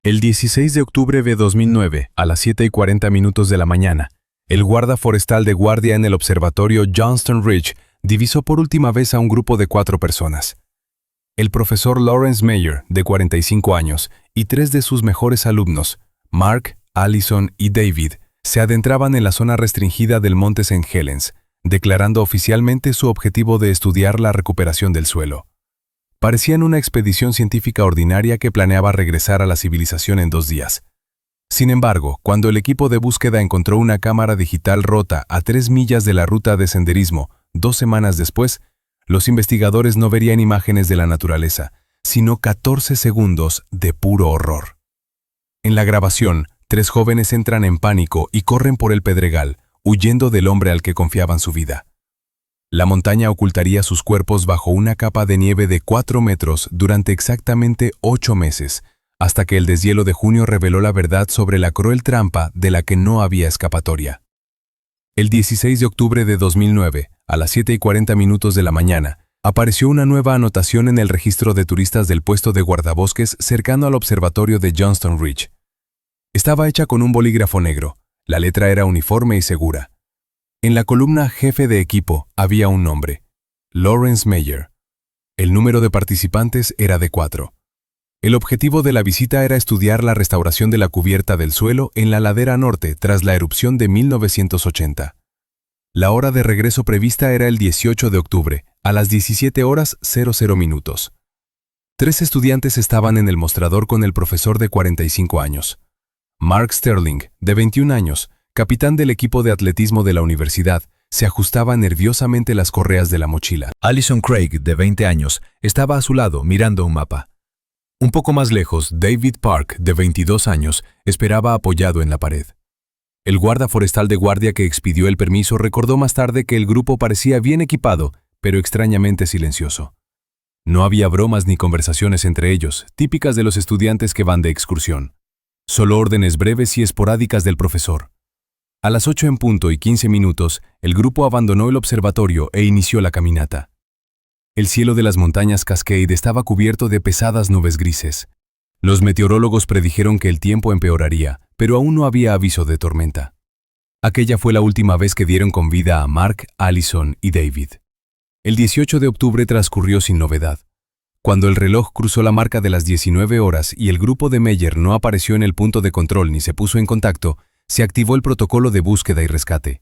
El 16 de octubre de 2009, a las 7:40 de la mañana, el guarda forestal de guardia en el observatorio Johnston Ridge divisó por última vez a un grupo de 4 personas. El profesor Lawrence Meyer, de 45 años, y 3 de sus mejores alumnos, Mark, Allison y David, se adentraban en la zona restringida del Monte St. Helens, declarando oficialmente su objetivo de estudiar la recuperación del suelo. Parecían una expedición científica ordinaria que planeaba regresar a la civilización en 2 días. Sin embargo, cuando el equipo de búsqueda encontró una cámara digital rota a 3 millas de la ruta de senderismo 2 semanas después, los investigadores no verían imágenes de la naturaleza, sino 14 segundos de puro horror. En la grabación, 3 jóvenes entran en pánico y corren por el pedregal, huyendo del hombre al que confiaban su vida. La montaña ocultaría sus cuerpos bajo una capa de nieve de 4 metros durante exactamente 8 meses, hasta que el deshielo de junio reveló la verdad sobre la cruel trampa de la que no había escapatoria. El 16 de octubre de 2009, a las 7:40 de la mañana, apareció una nueva anotación en el registro de turistas del puesto de guardabosques cercano al observatorio de Johnston Ridge. Estaba hecha con un bolígrafo negro. La letra era uniforme y segura. En la columna Jefe de equipo había un nombre: Lawrence Meyer. El número de participantes era de 4. El objetivo de la visita era estudiar la restauración de la cubierta del suelo en la ladera norte tras la erupción de 1980. La hora de regreso prevista era el 18 de octubre, a las 17:00. 3 estudiantes estaban en el mostrador con el profesor de 45 años. Mark Sterling, de 21 años, capitán del equipo de atletismo de la universidad, se ajustaba nerviosamente las correas de la mochila. Allison Craig, de 20 años, estaba a su lado mirando un mapa. Un poco más lejos, David Park, de 22 años, esperaba apoyado en la pared. El guarda forestal de guardia que expidió el permiso recordó más tarde que el grupo parecía bien equipado, pero extrañamente silencioso. No había bromas ni conversaciones entre ellos, típicas de los estudiantes que van de excursión. Solo órdenes breves y esporádicas del profesor. A las 8:15, el grupo abandonó el observatorio e inició la caminata. El cielo de las montañas Cascade estaba cubierto de pesadas nubes grises. Los meteorólogos predijeron que el tiempo empeoraría, pero aún no había aviso de tormenta. Aquella fue la última vez que dieron con vida a Mark, Allison y David. El 18 de octubre transcurrió sin novedad. Cuando el reloj cruzó la marca de las 19 horas y el grupo de Meyer no apareció en el punto de control ni se puso en contacto, se activó el protocolo de búsqueda y rescate.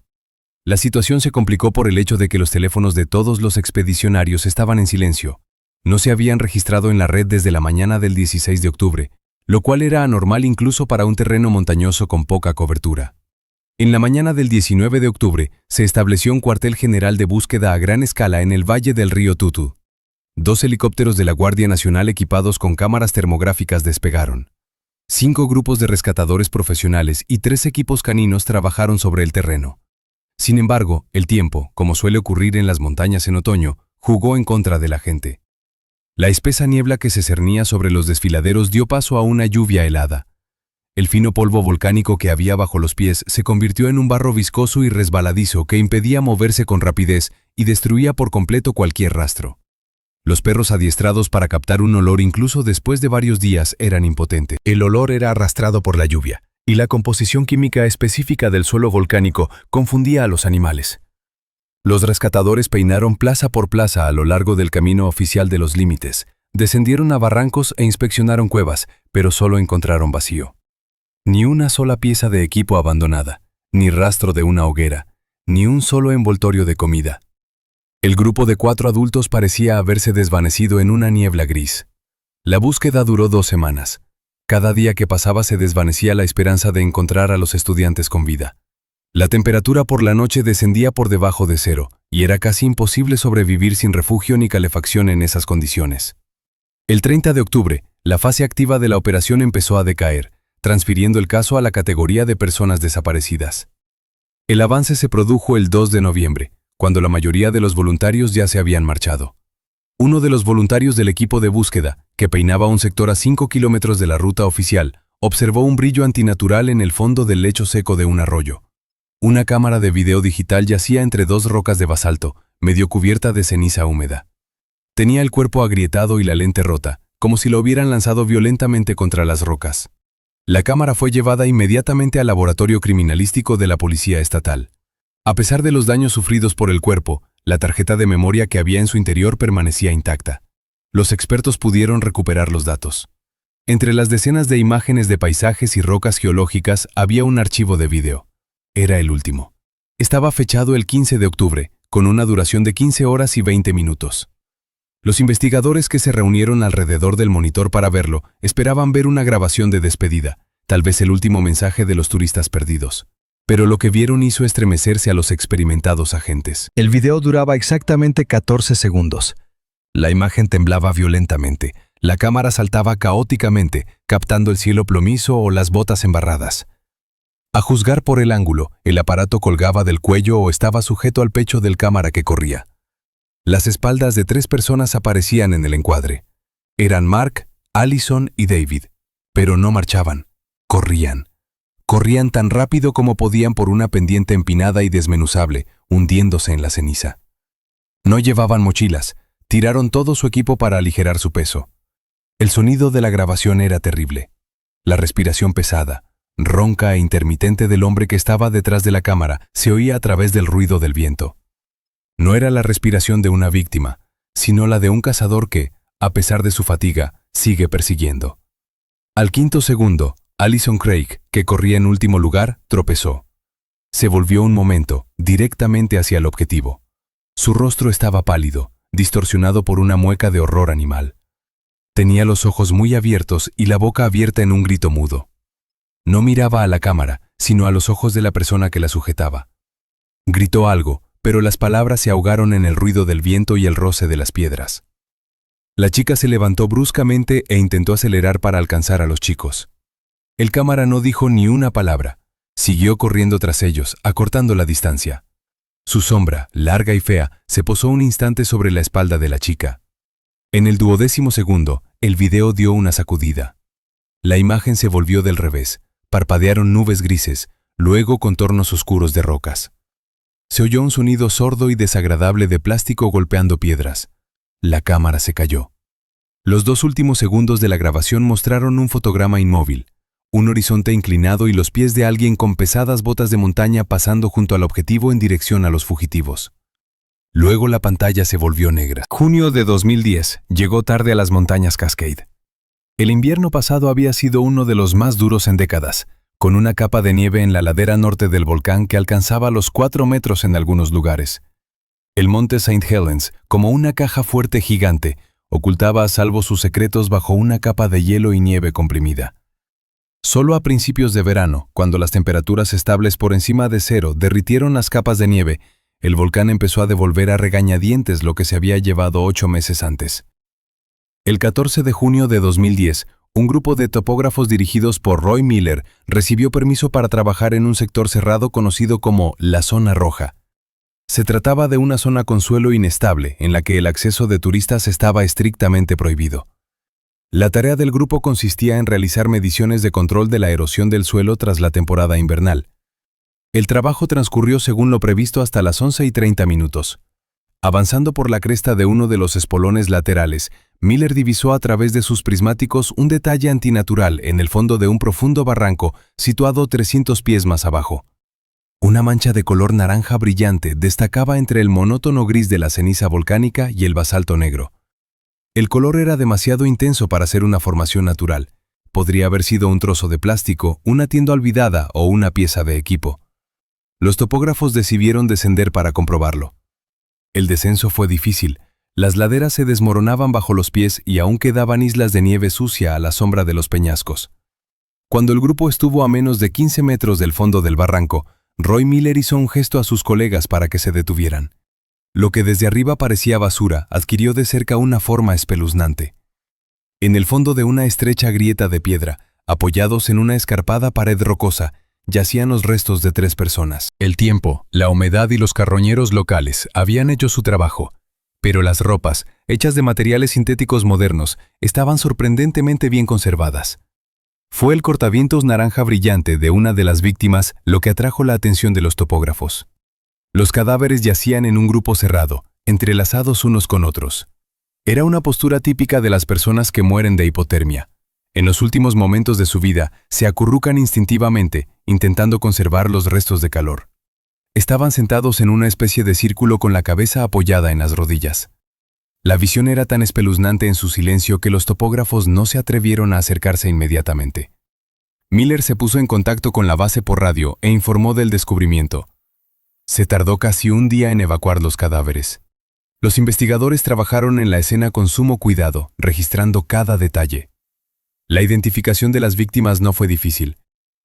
La situación se complicó por el hecho de que los teléfonos de todos los expedicionarios estaban en silencio. No se habían registrado en la red desde la mañana del 16 de octubre, lo cual era anormal incluso para un terreno montañoso con poca cobertura. En la mañana del 19 de octubre, se estableció un cuartel general de búsqueda a gran escala en el valle del río Tutu. 2 helicópteros de la Guardia Nacional equipados con cámaras termográficas despegaron. 5 grupos de rescatadores profesionales y 3 equipos caninos trabajaron sobre el terreno. Sin embargo, el tiempo, como suele ocurrir en las montañas en otoño, jugó en contra de la gente. La espesa niebla que se cernía sobre los desfiladeros dio paso a una lluvia helada. El fino polvo volcánico que había bajo los pies se convirtió en un barro viscoso y resbaladizo que impedía moverse con rapidez y destruía por completo cualquier rastro. Los perros adiestrados para captar un olor incluso después de varios días eran impotentes. El olor era arrastrado por la lluvia, y la composición química específica del suelo volcánico confundía a los animales. Los rescatadores peinaron plaza por plaza a lo largo del camino oficial de los límites, descendieron a barrancos e inspeccionaron cuevas, pero solo encontraron vacío. Ni una sola pieza de equipo abandonada, ni rastro de una hoguera, ni un solo envoltorio de comida. El grupo de 4 adultos parecía haberse desvanecido en una niebla gris. La búsqueda duró 2 semanas. Cada día que pasaba se desvanecía la esperanza de encontrar a los estudiantes con vida. La temperatura por la noche descendía por debajo de 0, y era casi imposible sobrevivir sin refugio ni calefacción en esas condiciones. El 30 de octubre, la fase activa de la operación empezó a decaer, transfiriendo el caso a la categoría de personas desaparecidas. El avance se produjo el 2 de noviembre, cuando la mayoría de los voluntarios ya se habían marchado. Uno de los voluntarios del equipo de búsqueda, que peinaba un sector a 5 kilómetros de la ruta oficial, observó un brillo antinatural en el fondo del lecho seco de un arroyo. Una cámara de video digital yacía entre 2 rocas de basalto, medio cubierta de ceniza húmeda. Tenía el cuerpo agrietado y la lente rota, como si lo hubieran lanzado violentamente contra las rocas. La cámara fue llevada inmediatamente al laboratorio criminalístico de la Policía Estatal. A pesar de los daños sufridos por el cuerpo, la tarjeta de memoria que había en su interior permanecía intacta. Los expertos pudieron recuperar los datos. Entre las decenas de imágenes de paisajes y rocas geológicas había un archivo de vídeo. Era el último. Estaba fechado el 15 de octubre, con una duración de 15 horas y 20 minutos. Los investigadores que se reunieron alrededor del monitor para verlo esperaban ver una grabación de despedida, tal vez el último mensaje de los turistas perdidos. Pero lo que vieron hizo estremecerse a los experimentados agentes. El video duraba exactamente 14 segundos. La imagen temblaba violentamente. La cámara saltaba caóticamente, captando el cielo plomizo o las botas embarradas. A juzgar por el ángulo, el aparato colgaba del cuello o estaba sujeto al pecho del cámara que corría. Las espaldas de 3 personas aparecían en el encuadre. Eran Mark, Allison y David. Pero no marchaban. Corrían. Corrían tan rápido como podían por una pendiente empinada y desmenuzable, hundiéndose en la ceniza. No llevaban mochilas. Tiraron todo su equipo para aligerar su peso. El sonido de la grabación era terrible. La respiración pesada, ronca e intermitente del hombre que estaba detrás de la cámara se oía a través del ruido del viento. No era la respiración de una víctima, sino la de un cazador que, a pesar de su fatiga, sigue persiguiendo. Al 5º segundo, Allison Craig, que corría en último lugar, tropezó. Se volvió un momento, directamente hacia el objetivo. Su rostro estaba pálido, distorsionado por una mueca de horror animal. Tenía los ojos muy abiertos y la boca abierta en un grito mudo. No miraba a la cámara, sino a los ojos de la persona que la sujetaba. Gritó algo, pero las palabras se ahogaron en el ruido del viento y el roce de las piedras. La chica se levantó bruscamente e intentó acelerar para alcanzar a los chicos. El cámara no dijo ni una palabra. Siguió corriendo tras ellos, acortando la distancia. Su sombra, larga y fea, se posó un instante sobre la espalda de la chica. En el 12º segundo, el video dio una sacudida. La imagen se volvió del revés. Parpadearon nubes grises, luego contornos oscuros de rocas. Se oyó un sonido sordo y desagradable de plástico golpeando piedras. La cámara se cayó. Los 2 últimos segundos de la grabación mostraron un fotograma inmóvil, un horizonte inclinado y los pies de alguien con pesadas botas de montaña pasando junto al objetivo en dirección a los fugitivos. Luego la pantalla se volvió negra. Junio de 2010, llegó tarde a las montañas Cascade. El invierno pasado había sido uno de los más duros en décadas, con una capa de nieve en la ladera norte del volcán que alcanzaba los 4 metros en algunos lugares. El monte St. Helens, como una caja fuerte gigante, ocultaba a salvo sus secretos bajo una capa de hielo y nieve comprimida. Solo a principios de verano, cuando las temperaturas estables por encima de 0 derritieron las capas de nieve, el volcán empezó a devolver a regañadientes lo que se había llevado 8 meses antes. El 14 de junio de 2010, un grupo de topógrafos dirigidos por Roy Miller recibió permiso para trabajar en un sector cerrado conocido como la Zona Roja. Se trataba de una zona con suelo inestable en la que el acceso de turistas estaba estrictamente prohibido. La tarea del grupo consistía en realizar mediciones de control de la erosión del suelo tras la temporada invernal. El trabajo transcurrió según lo previsto hasta las 11:30. Avanzando por la cresta de uno de los espolones laterales, Miller divisó a través de sus prismáticos un detalle antinatural en el fondo de un profundo barranco situado 300 pies más abajo. Una mancha de color naranja brillante destacaba entre el monótono gris de la ceniza volcánica y el basalto negro. El color era demasiado intenso para ser una formación natural. Podría haber sido un trozo de plástico, una tienda olvidada o una pieza de equipo. Los topógrafos decidieron descender para comprobarlo. El descenso fue difícil. Las laderas se desmoronaban bajo los pies y aún quedaban islas de nieve sucia a la sombra de los peñascos. Cuando el grupo estuvo a menos de 15 metros del fondo del barranco, Roy Miller hizo un gesto a sus colegas para que se detuvieran. Lo que desde arriba parecía basura adquirió de cerca una forma espeluznante. En el fondo de una estrecha grieta de piedra, apoyados en una escarpada pared rocosa, yacían los restos de 3 personas. El tiempo, la humedad y los carroñeros locales habían hecho su trabajo, pero las ropas, hechas de materiales sintéticos modernos, estaban sorprendentemente bien conservadas. Fue el cortavientos naranja brillante de una de las víctimas lo que atrajo la atención de los topógrafos. Los cadáveres yacían en un grupo cerrado, entrelazados unos con otros. Era una postura típica de las personas que mueren de hipotermia. En los últimos momentos de su vida, se acurrucan instintivamente, intentando conservar los restos de calor. Estaban sentados en una especie de círculo con la cabeza apoyada en las rodillas. La visión era tan espeluznante en su silencio que los topógrafos no se atrevieron a acercarse inmediatamente. Miller se puso en contacto con la base por radio e informó del descubrimiento. Se tardó casi un día en evacuar los cadáveres. Los investigadores trabajaron en la escena con sumo cuidado, registrando cada detalle. La identificación de las víctimas no fue difícil.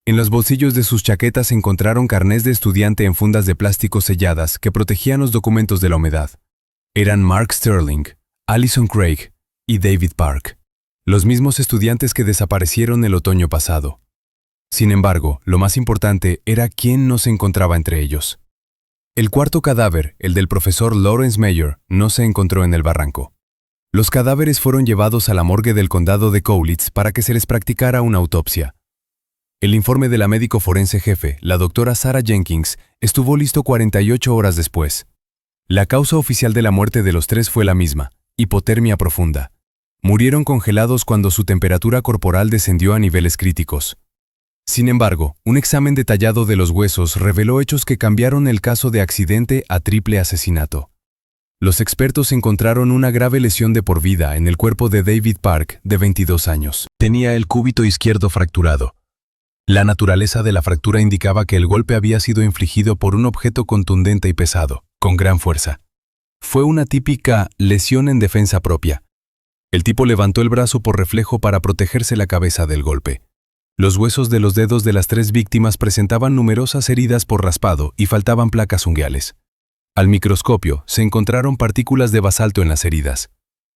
En los bolsillos de sus chaquetas se encontraron carnés de estudiante en fundas de plástico selladas que protegían los documentos de la humedad. Eran Mark Sterling, Allison Craig y David Park, los mismos estudiantes que desaparecieron el otoño pasado. Sin embargo, lo más importante era quién no se encontraba entre ellos. El cuarto cadáver, el del profesor Lawrence Meyer, no se encontró en el barranco. Los cadáveres fueron llevados a la morgue del condado de Cowlitz para que se les practicara una autopsia. El informe de la médico forense jefe, la doctora Sarah Jenkins, estuvo listo 48 horas después. La causa oficial de la muerte de los tres fue la misma, hipotermia profunda. Murieron congelados cuando su temperatura corporal descendió a niveles críticos. Sin embargo, un examen detallado de los huesos reveló hechos que cambiaron el caso de accidente a triple asesinato. Los expertos encontraron una grave lesión de por vida en el cuerpo de David Park, de 22 años. Tenía el cúbito izquierdo fracturado. La naturaleza de la fractura indicaba que el golpe había sido infligido por un objeto contundente y pesado, con gran fuerza. Fue una típica lesión en defensa propia. El tipo levantó el brazo por reflejo para protegerse la cabeza del golpe. Los huesos de los dedos de las tres víctimas presentaban numerosas heridas por raspado y faltaban placas unguiales. Al microscopio se encontraron partículas de basalto en las heridas.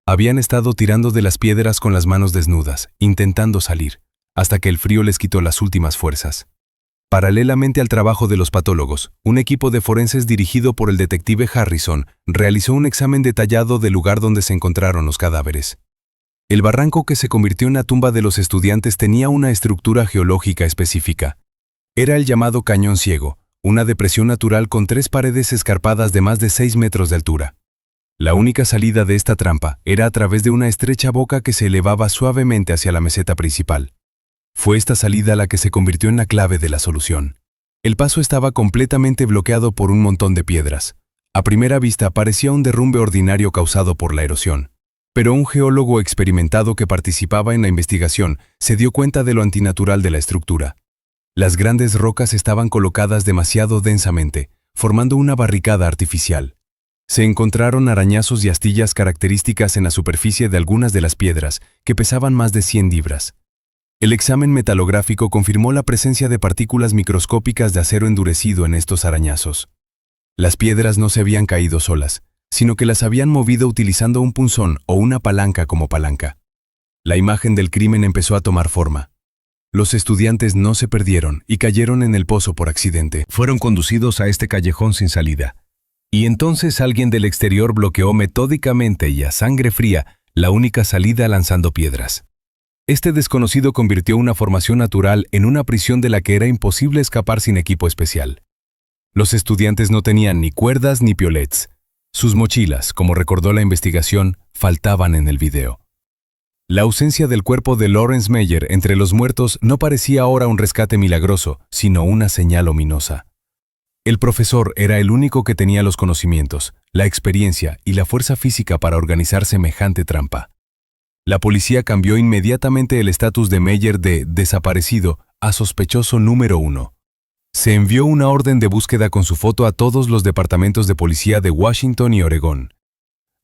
Habían estado tirando de las piedras con las manos desnudas, intentando salir, hasta que el frío les quitó las últimas fuerzas. Paralelamente al trabajo de los patólogos, un equipo de forenses dirigido por el detective Harrison realizó un examen detallado del lugar donde se encontraron los cadáveres. El barranco que se convirtió en la tumba de los estudiantes tenía una estructura geológica específica. Era el llamado Cañón Ciego, una depresión natural con 3 paredes escarpadas de más de 6 metros de altura. La única salida de esta trampa era a través de una estrecha boca que se elevaba suavemente hacia la meseta principal. Fue esta salida la que se convirtió en la clave de la solución. El paso estaba completamente bloqueado por un montón de piedras. A primera vista parecía un derrumbe ordinario causado por la erosión. Pero un geólogo experimentado que participaba en la investigación se dio cuenta de lo antinatural de la estructura. Las grandes rocas estaban colocadas demasiado densamente, formando una barricada artificial. Se encontraron arañazos y astillas características en la superficie de algunas de las piedras, que pesaban más de 100 libras. El examen metalográfico confirmó la presencia de partículas microscópicas de acero endurecido en estos arañazos. Las piedras no se habían caído solas, sino que las habían movido utilizando un punzón o una palanca como palanca. La imagen del crimen empezó a tomar forma. Los estudiantes no se perdieron y cayeron en el pozo por accidente. Fueron conducidos a este callejón sin salida. Y entonces alguien del exterior bloqueó metódicamente y a sangre fría la única salida lanzando piedras. Este desconocido convirtió una formación natural en una prisión de la que era imposible escapar sin equipo especial. Los estudiantes no tenían ni cuerdas ni piolets. Sus mochilas, como recordó la investigación, faltaban en el video. La ausencia del cuerpo de Lawrence Meyer entre los muertos no parecía ahora un rescate milagroso, sino una señal ominosa. El profesor era el único que tenía los conocimientos, la experiencia y la fuerza física para organizar semejante trampa. La policía cambió inmediatamente el estatus de Meyer de desaparecido a sospechoso número 1. Se envió una orden de búsqueda con su foto a todos los departamentos de policía de Washington y Oregón.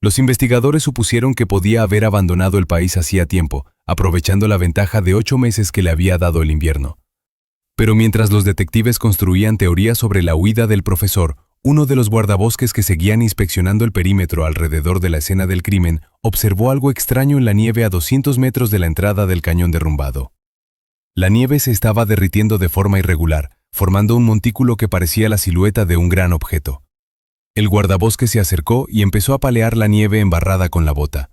Los investigadores supusieron que podía haber abandonado el país hacía tiempo, aprovechando la ventaja de 8 meses que le había dado el invierno. Pero mientras los detectives construían teorías sobre la huida del profesor, uno de los guardabosques que seguían inspeccionando el perímetro alrededor de la escena del crimen observó algo extraño en la nieve a 200 metros de la entrada del cañón derrumbado. La nieve se estaba derritiendo de forma irregular, formando un montículo que parecía la silueta de un gran objeto. El guardabosques se acercó y empezó a palear la nieve embarrada con la bota.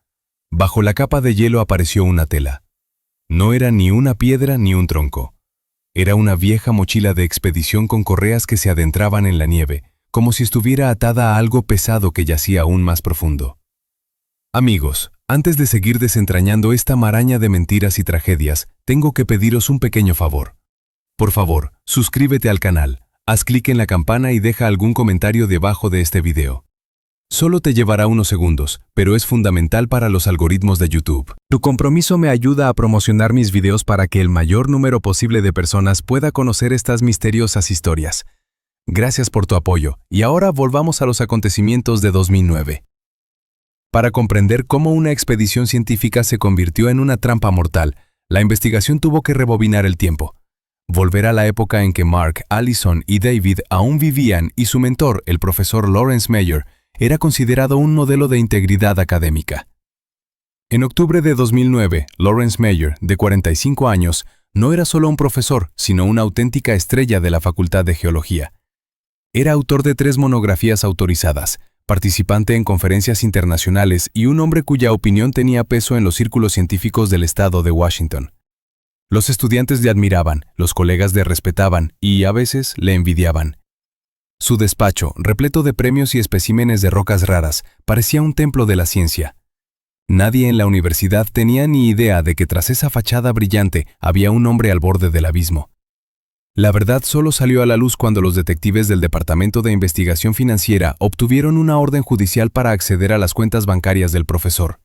Bajo la capa de hielo apareció una tela. No era ni una piedra ni un tronco. Era una vieja mochila de expedición con correas que se adentraban en la nieve, como si estuviera atada a algo pesado que yacía aún más profundo. Amigos, Antes de seguir desentrañando esta maraña de mentiras y tragedias, tengo que pediros un pequeño favor. Por favor, suscríbete al canal, haz clic en la campana y deja algún comentario debajo de este video. Solo te llevará unos segundos, pero es fundamental para los algoritmos de YouTube. Tu compromiso me ayuda a promocionar mis videos para que el mayor número posible de personas pueda conocer estas misteriosas historias. Gracias por tu apoyo, y ahora volvamos a los acontecimientos de 2009. Para comprender cómo una expedición científica se convirtió en una trampa mortal, la investigación tuvo que rebobinar el tiempo. Volver a la época en que Mark, Allison y David aún vivían y su mentor, el profesor Lawrence Meyer, era considerado un modelo de integridad académica. En octubre de 2009, Lawrence Meyer, de 45 años, no era solo un profesor, sino una auténtica estrella de la Facultad de Geología. Era autor de 3 monografías autorizadas, participante en conferencias internacionales y un hombre cuya opinión tenía peso en los círculos científicos del estado de Washington. Los estudiantes le admiraban, los colegas le respetaban y, a veces, le envidiaban. Su despacho, repleto de premios y especímenes de rocas raras, parecía un templo de la ciencia. Nadie en la universidad tenía ni idea de que tras esa fachada brillante había un hombre al borde del abismo. La verdad solo salió a la luz cuando los detectives del Departamento de Investigación Financiera obtuvieron una orden judicial para acceder a las cuentas bancarias del profesor.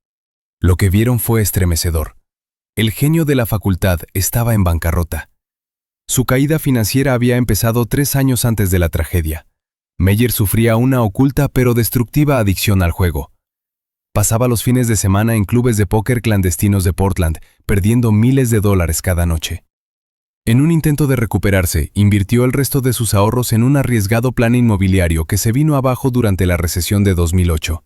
Lo que vieron fue estremecedor. El genio de la facultad estaba en bancarrota. Su caída financiera había empezado 3 años antes de la tragedia. Meyer sufría una oculta pero destructiva adicción al juego. Pasaba los fines de semana en clubes de póker clandestinos de Portland, perdiendo miles de dólares cada noche. En un intento de recuperarse, invirtió el resto de sus ahorros en un arriesgado plan inmobiliario que se vino abajo durante la recesión de 2008.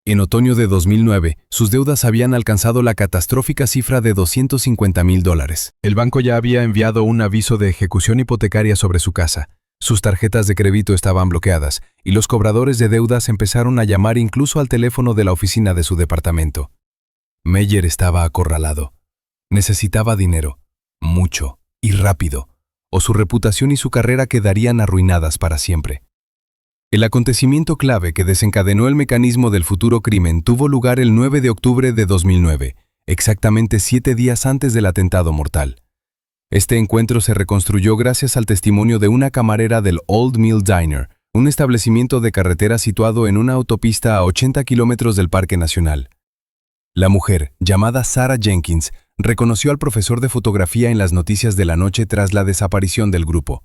En otoño de 2009, sus deudas habían alcanzado la catastrófica cifra de $250,000. El banco ya había enviado un aviso de ejecución hipotecaria sobre su casa. Sus tarjetas de crédito estaban bloqueadas y los cobradores de deudas empezaron a llamar incluso al teléfono de la oficina de su departamento. Meyer estaba acorralado. Necesitaba dinero, mucho y rápido, o su reputación y su carrera quedarían arruinadas para siempre. El acontecimiento clave que desencadenó el mecanismo del futuro crimen tuvo lugar el 9 de octubre de 2009, exactamente 7 días antes del atentado mortal. Este encuentro se reconstruyó gracias al testimonio de una camarera del Old Mill Diner, un establecimiento de carretera situado en una autopista a 80 kilómetros del Parque Nacional. La mujer, llamada Sarah Jenkins, reconoció al profesor de fotografía en las noticias de la noche tras la desaparición del grupo.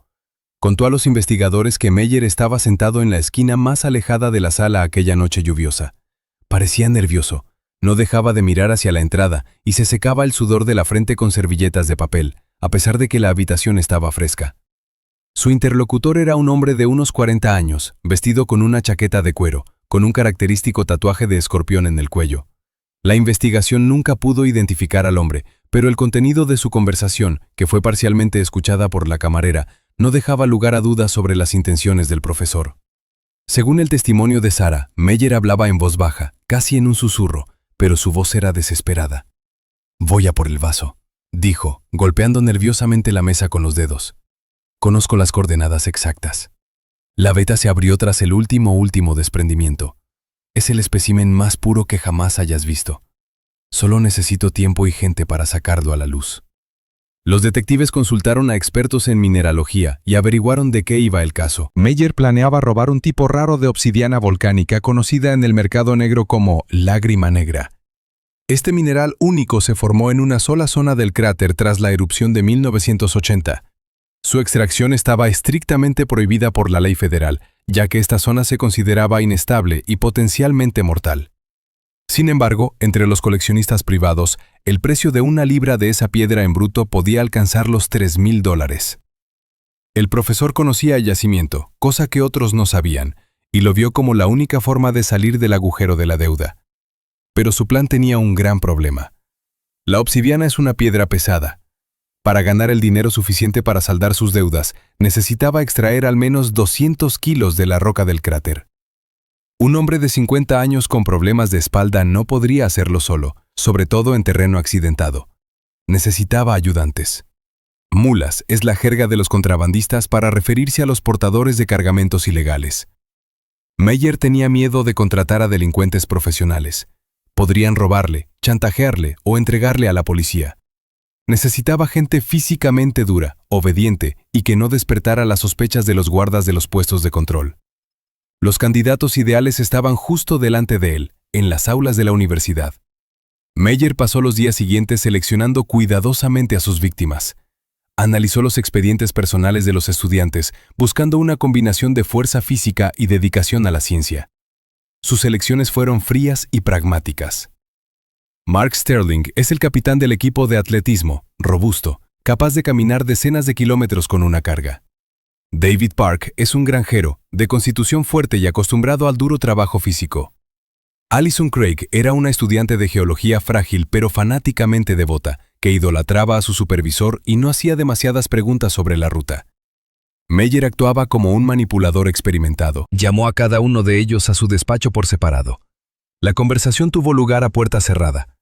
Contó a los investigadores que Meyer estaba sentado en la esquina más alejada de la sala aquella noche lluviosa. Parecía nervioso, no dejaba de mirar hacia la entrada y se secaba el sudor de la frente con servilletas de papel, a pesar de que la habitación estaba fresca. Su interlocutor era un hombre de unos 40 años, vestido con una chaqueta de cuero, con un característico tatuaje de escorpión en el cuello. La investigación nunca pudo identificar al hombre, pero el contenido de su conversación, que fue parcialmente escuchada por la camarera, no dejaba lugar a dudas sobre las intenciones del profesor. Según el testimonio de Sarah, Meyer hablaba en voz baja, casi en un susurro, pero su voz era desesperada. «Voy a por el vaso», dijo, golpeando nerviosamente la mesa con los dedos. «Conozco las coordenadas exactas». La veta se abrió tras el último desprendimiento. Es el espécimen más puro que jamás hayas visto. Solo necesito tiempo y gente para sacarlo a la luz. Los detectives consultaron a expertos en mineralogía y averiguaron de qué iba el caso. Meyer planeaba robar un tipo raro de obsidiana volcánica conocida en el mercado negro como lágrima negra. Este mineral único se formó en una sola zona del cráter tras la erupción de 1980. Su extracción estaba estrictamente prohibida por la ley federal, ya que esta zona se consideraba inestable y potencialmente mortal. Sin embargo, entre los coleccionistas privados, el precio de una libra de esa piedra en bruto podía alcanzar los $3,000. El profesor conocía el yacimiento, cosa que otros no sabían, y lo vio como la única forma de salir del agujero de la deuda. Pero su plan tenía un gran problema. La obsidiana es una piedra pesada. Para ganar el dinero suficiente para saldar sus deudas, necesitaba extraer al menos 200 kilos de la roca del cráter. Un hombre de 50 años con problemas de espalda no podría hacerlo solo, sobre todo en terreno accidentado. Necesitaba ayudantes. Mulas es la jerga de los contrabandistas para referirse a los portadores de cargamentos ilegales. Meyer tenía miedo de contratar a delincuentes profesionales. Podrían robarle, chantajearle o entregarle a la policía. Necesitaba gente físicamente dura, obediente y que no despertara las sospechas de los guardas de los puestos de control. Los candidatos ideales estaban justo delante de él, en las aulas de la universidad. Meyer pasó los días siguientes seleccionando cuidadosamente a sus víctimas. Analizó los expedientes personales de los estudiantes, buscando una combinación de fuerza física y dedicación a la ciencia. Sus elecciones fueron frías y pragmáticas. Mark Sterling es el capitán del equipo de atletismo, robusto, capaz de caminar decenas de kilómetros con una carga. David Park es un granjero, de constitución fuerte y acostumbrado al duro trabajo físico. Alison Craig era una estudiante de geología frágil pero fanáticamente devota, que idolatraba a su supervisor y no hacía demasiadas preguntas sobre la ruta. Meyer actuaba como un manipulador experimentado. Llamó a cada uno de ellos a su despacho por separado. La conversación tuvo lugar a puerta cerrada.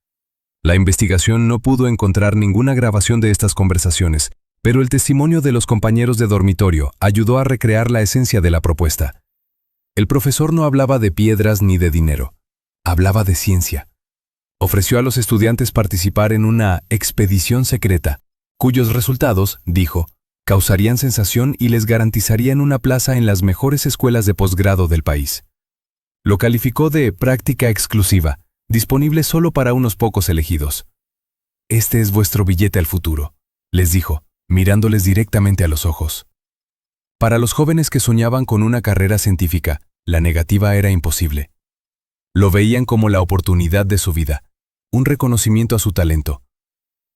La investigación no pudo encontrar ninguna grabación de estas conversaciones, pero el testimonio de los compañeros de dormitorio ayudó a recrear la esencia de la propuesta. El profesor no hablaba de piedras ni de dinero. Hablaba de ciencia. Ofreció a los estudiantes participar en una expedición secreta, cuyos resultados, dijo, causarían sensación y les garantizarían una plaza en las mejores escuelas de posgrado del país. Lo calificó de práctica exclusiva, disponible solo para unos pocos elegidos. Este es vuestro billete al futuro, les dijo, mirándoles directamente a los ojos. Para los jóvenes que soñaban con una carrera científica, la negativa era imposible. Lo veían como la oportunidad de su vida, un reconocimiento a su talento.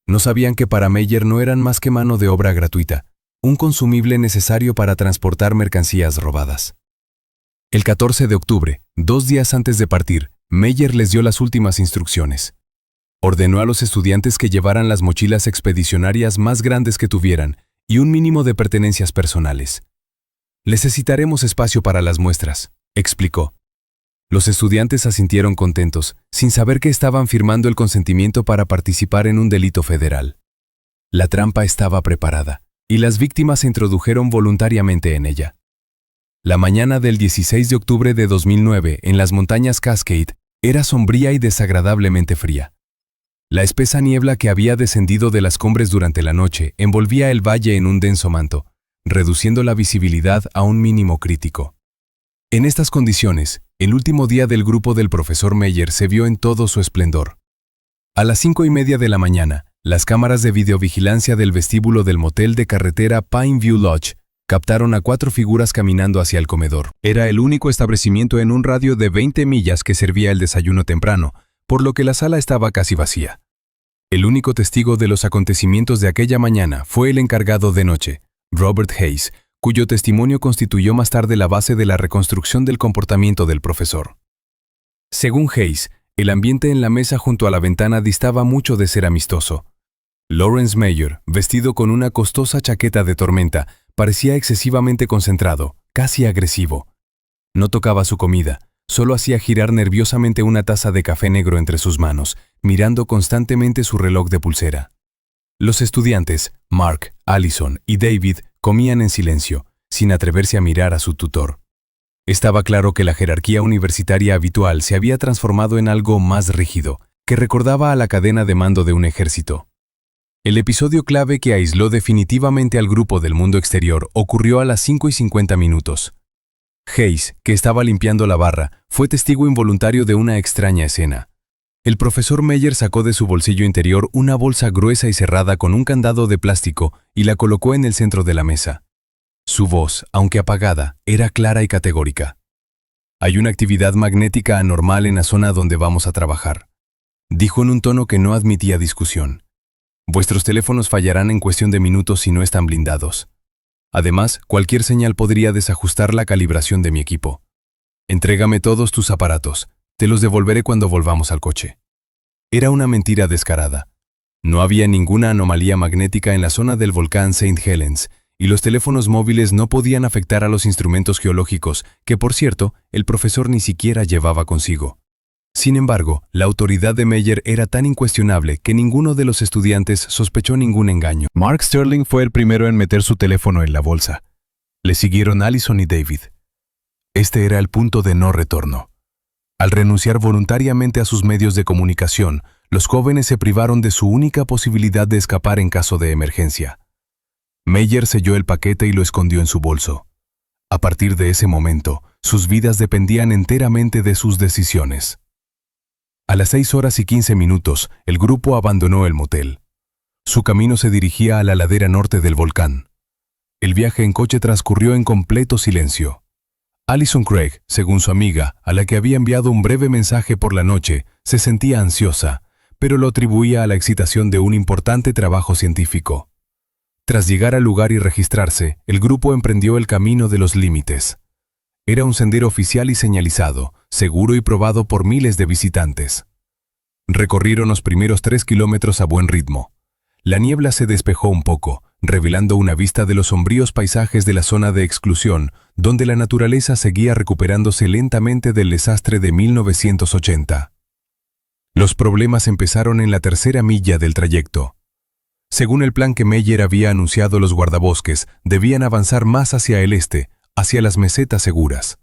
No sabían que para Meyer no eran más que mano de obra gratuita, un consumible necesario para transportar mercancías robadas. El 14 de octubre, 2 días antes de partir, Meyer les dio las últimas instrucciones. Ordenó a los estudiantes que llevaran las mochilas expedicionarias más grandes que tuvieran y un mínimo de pertenencias personales. Necesitaremos espacio para las muestras, explicó. Los estudiantes asintieron contentos, sin saber que estaban firmando el consentimiento para participar en un delito federal. La trampa estaba preparada, y las víctimas se introdujeron voluntariamente en ella. La mañana del 16 de octubre de 2009, en las montañas Cascade, era sombría y desagradablemente fría. La espesa niebla que había descendido de las cumbres durante la noche envolvía el valle en un denso manto, reduciendo la visibilidad a un mínimo crítico. En estas condiciones, el último día del grupo del profesor Meyer se vio en todo su esplendor. A las 5:30 de la mañana, las cámaras de videovigilancia del vestíbulo del motel de carretera Pineview Lodge captaron a 4 figuras caminando hacia el comedor. Era el único establecimiento en un radio de 20 millas que servía el desayuno temprano, por lo que la sala estaba casi vacía. El único testigo de los acontecimientos de aquella mañana fue el encargado de noche, Robert Hayes, cuyo testimonio constituyó más tarde la base de la reconstrucción del comportamiento del profesor. Según Hayes, el ambiente en la mesa junto a la ventana distaba mucho de ser amistoso. Lawrence Meyer, vestido con una costosa chaqueta de tormenta, parecía excesivamente concentrado, casi agresivo. No tocaba su comida, solo hacía girar nerviosamente una taza de café negro entre sus manos, mirando constantemente su reloj de pulsera. Los estudiantes, Mark, Alison y David, comían en silencio, sin atreverse a mirar a su tutor. Estaba claro que la jerarquía universitaria habitual se había transformado en algo más rígido, que recordaba a la cadena de mando de un ejército. El episodio clave que aisló definitivamente al grupo del mundo exterior ocurrió a las 5:50. Hayes, que estaba limpiando la barra, fue testigo involuntario de una extraña escena. El profesor Meyer sacó de su bolsillo interior una bolsa gruesa y cerrada con un candado de plástico y la colocó en el centro de la mesa. Su voz, aunque apagada, era clara y categórica. «Hay una actividad magnética anormal en la zona donde vamos a trabajar», dijo en un tono que no admitía discusión. «Vuestros teléfonos fallarán en cuestión de minutos si no están blindados. Además, cualquier señal podría desajustar la calibración de mi equipo. Entrégame todos tus aparatos. Te los devolveré cuando volvamos al coche». Era una mentira descarada. No había ninguna anomalía magnética en la zona del volcán St. Helens, y los teléfonos móviles no podían afectar a los instrumentos geológicos, que por cierto, el profesor ni siquiera llevaba consigo. Sin embargo, la autoridad de Meyer era tan incuestionable que ninguno de los estudiantes sospechó ningún engaño. Mark Sterling fue el primero en meter su teléfono en la bolsa. Le siguieron Alison y David. Este era el punto de no retorno. Al renunciar voluntariamente a sus medios de comunicación, los jóvenes se privaron de su única posibilidad de escapar en caso de emergencia. Meyer selló el paquete y lo escondió en su bolso. A partir de ese momento, sus vidas dependían enteramente de sus decisiones. A las 6:15, el grupo abandonó el motel. Su camino se dirigía a la ladera norte del volcán. El viaje en coche transcurrió en completo silencio. Alison Craig, según su amiga, a la que había enviado un breve mensaje por la noche, se sentía ansiosa, pero lo atribuía a la excitación de un importante trabajo científico. Tras llegar al lugar y registrarse, el grupo emprendió el camino de los límites. Era un sendero oficial y señalizado, seguro y probado por miles de visitantes. Recorrieron los primeros 3 kilómetros a buen ritmo. La niebla se despejó un poco, revelando una vista de los sombríos paisajes de la zona de exclusión, donde la naturaleza seguía recuperándose lentamente del desastre de 1980. Los problemas empezaron en la tercera milla del trayecto. Según el plan que Meyer había anunciado, los guardabosques debían avanzar más hacia el este, hacia las mesetas seguras.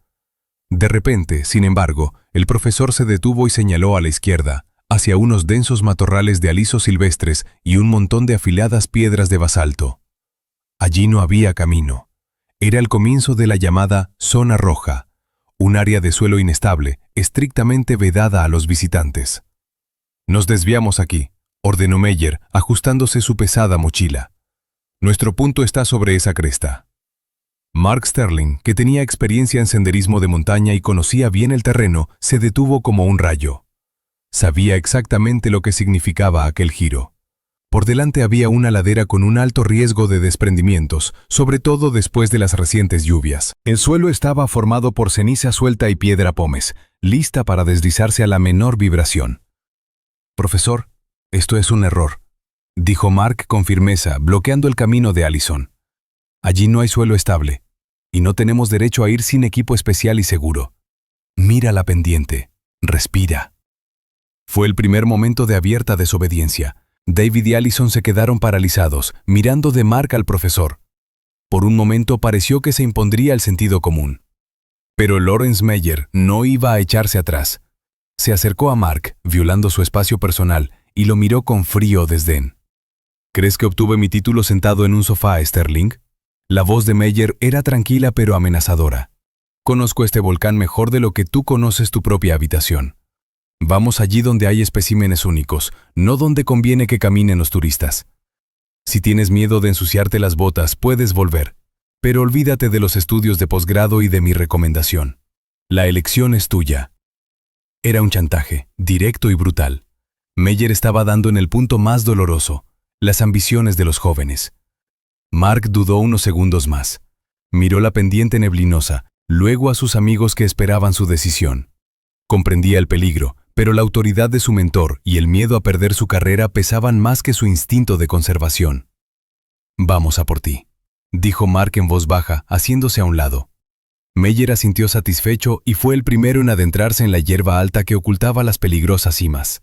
De repente, sin embargo, el profesor se detuvo y señaló a la izquierda, hacia unos densos matorrales de alisos silvestres y un montón de afiladas piedras de basalto. Allí no había camino. Era el comienzo de la llamada Zona Roja, un área de suelo inestable, estrictamente vedada a los visitantes. «Nos desviamos aquí», ordenó Meyer, ajustándose su pesada mochila. «Nuestro punto está sobre esa cresta». Mark Sterling, que tenía experiencia en senderismo de montaña y conocía bien el terreno, se detuvo como un rayo. Sabía exactamente lo que significaba aquel giro. Por delante había una ladera con un alto riesgo de desprendimientos, sobre todo después de las recientes lluvias. El suelo estaba formado por ceniza suelta y piedra pómez, lista para deslizarse a la menor vibración. «Profesor, esto es un error», dijo Mark con firmeza, bloqueando el camino de Alison. «Allí no hay suelo estable, y no tenemos derecho a ir sin equipo especial y seguro. Mira la pendiente, respira». Fue el primer momento de abierta desobediencia. David y Alison se quedaron paralizados, mirando de Mark al profesor. Por un momento pareció que se impondría el sentido común. Pero Lawrence Meyer no iba a echarse atrás. Se acercó a Mark, violando su espacio personal, y lo miró con frío desdén. «¿Crees que obtuve mi título sentado en un sofá, Sterling?» La voz de Meyer era tranquila pero amenazadora. «Conozco este volcán mejor de lo que tú conoces tu propia habitación. Vamos allí donde hay especímenes únicos, no donde conviene que caminen los turistas. Si tienes miedo de ensuciarte las botas, puedes volver, pero olvídate de los estudios de posgrado y de mi recomendación. La elección es tuya». Era un chantaje, directo y brutal. Meyer estaba dando en el punto más doloroso, las ambiciones de los jóvenes. Mark dudó unos segundos más. Miró la pendiente neblinosa, luego a sus amigos que esperaban su decisión. Comprendía el peligro, pero la autoridad de su mentor y el miedo a perder su carrera pesaban más que su instinto de conservación. «Vamos a por ti», dijo Mark en voz baja, haciéndose a un lado. Meyer asintió satisfecho y fue el primero en adentrarse en la hierba alta que ocultaba las peligrosas cimas.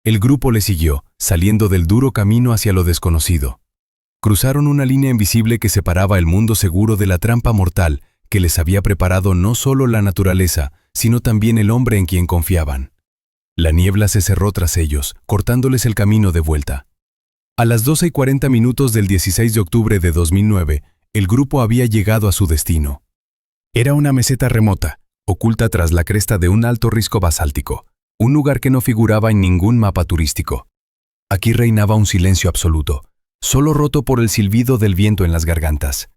El grupo le siguió, saliendo del duro camino hacia lo desconocido. Cruzaron una línea invisible que separaba el mundo seguro de la trampa mortal que les había preparado no solo la naturaleza, sino también el hombre en quien confiaban. La niebla se cerró tras ellos, cortándoles el camino de vuelta. A las 12:40 del 16 de octubre de 2009, el grupo había llegado a su destino. Era una meseta remota, oculta tras la cresta de un alto risco basáltico, un lugar que no figuraba en ningún mapa turístico. Aquí reinaba un silencio absoluto, solo roto por el silbido del viento en las gargantas.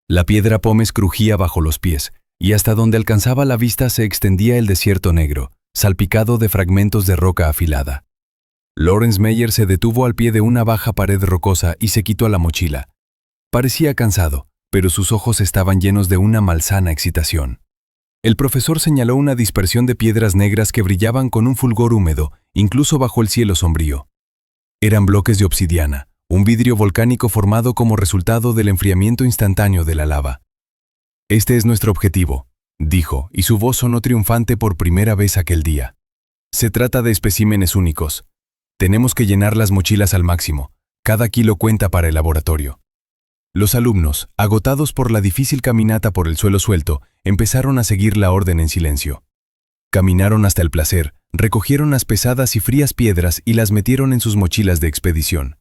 La piedra pómez crujía bajo los pies, y hasta donde alcanzaba la vista se extendía el desierto negro, salpicado de fragmentos de roca afilada. Lawrence Meyer se detuvo al pie de una baja pared rocosa y se quitó la mochila. Parecía cansado, pero sus ojos estaban llenos de una malsana excitación. El profesor señaló una dispersión de piedras negras que brillaban con un fulgor húmedo, incluso bajo el cielo sombrío. Eran bloques de obsidiana, un vidrio volcánico formado como resultado del enfriamiento instantáneo de la lava. «Este es nuestro objetivo», dijo, y su voz sonó triunfante por primera vez aquel día. «Se trata de especímenes únicos. Tenemos que llenar las mochilas al máximo. Cada kilo cuenta para el laboratorio». Los alumnos, agotados por la difícil caminata por el suelo suelto, empezaron a seguir la orden en silencio. Caminaron hasta el placer, recogieron las pesadas y frías piedras y las metieron en sus mochilas de expedición.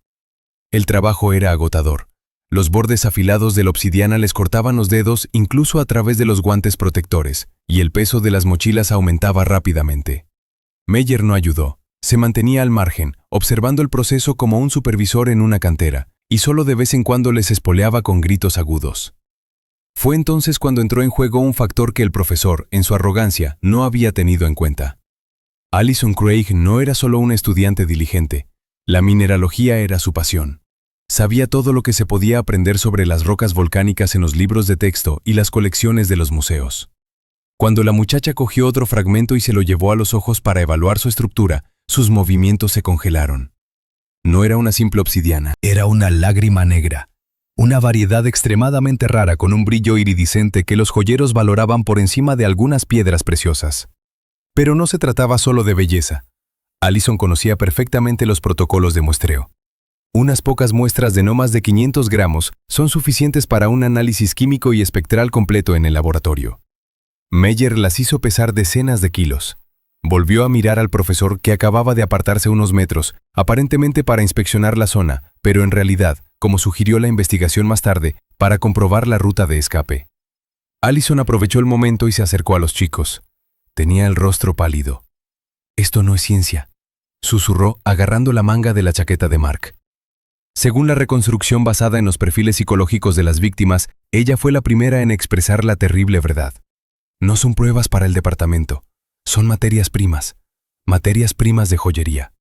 El trabajo era agotador. Los bordes afilados de la obsidiana les cortaban los dedos incluso a través de los guantes protectores, y el peso de las mochilas aumentaba rápidamente. Meyer no ayudó. Se mantenía al margen, observando el proceso como un supervisor en una cantera, y solo de vez en cuando les espoleaba con gritos agudos. Fue entonces cuando entró en juego un factor que el profesor, en su arrogancia, no había tenido en cuenta. Allison Craig no era solo una estudiante diligente. La mineralogía era su pasión. Sabía todo lo que se podía aprender sobre las rocas volcánicas en los libros de texto y las colecciones de los museos. Cuando la muchacha cogió otro fragmento y se lo llevó a los ojos para evaluar su estructura, sus movimientos se congelaron. No era una simple obsidiana, era una lágrima negra. Una variedad extremadamente rara con un brillo iridiscente que los joyeros valoraban por encima de algunas piedras preciosas. Pero no se trataba solo de belleza. Allison conocía perfectamente los protocolos de muestreo. Unas pocas muestras de no más de 500 gramos son suficientes para un análisis químico y espectral completo en el laboratorio. Meyer las hizo pesar decenas de kilos. Volvió a mirar al profesor que acababa de apartarse unos metros, aparentemente para inspeccionar la zona, pero en realidad, como sugirió la investigación más tarde, para comprobar la ruta de escape. Allison aprovechó el momento y se acercó a los chicos. Tenía el rostro pálido. «Esto no es ciencia», susurró agarrando la manga de la chaqueta de Mark. Según la reconstrucción basada en los perfiles psicológicos de las víctimas, ella fue la primera en expresar la terrible verdad. «No son pruebas para el departamento. Son materias primas de joyería.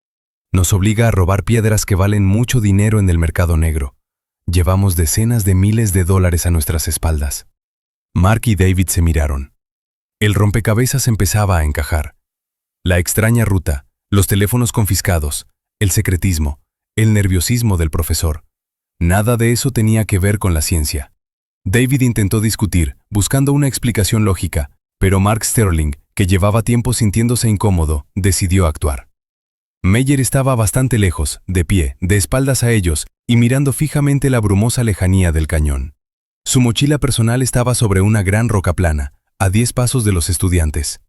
Nos obliga a robar piedras que valen mucho dinero en el mercado negro. Llevamos decenas de miles de dólares a nuestras espaldas». Mark y David se miraron. El rompecabezas empezaba a encajar. La extraña ruta, los teléfonos confiscados, el secretismo, el nerviosismo del profesor. Nada de eso tenía que ver con la ciencia. David intentó discutir, buscando una explicación lógica, pero Mark Sterling, que llevaba tiempo sintiéndose incómodo, decidió actuar. Meyer estaba bastante lejos, de pie, de espaldas a ellos, y mirando fijamente la brumosa lejanía del cañón. Su mochila personal estaba sobre una gran roca plana, a 10 pasos de los estudiantes.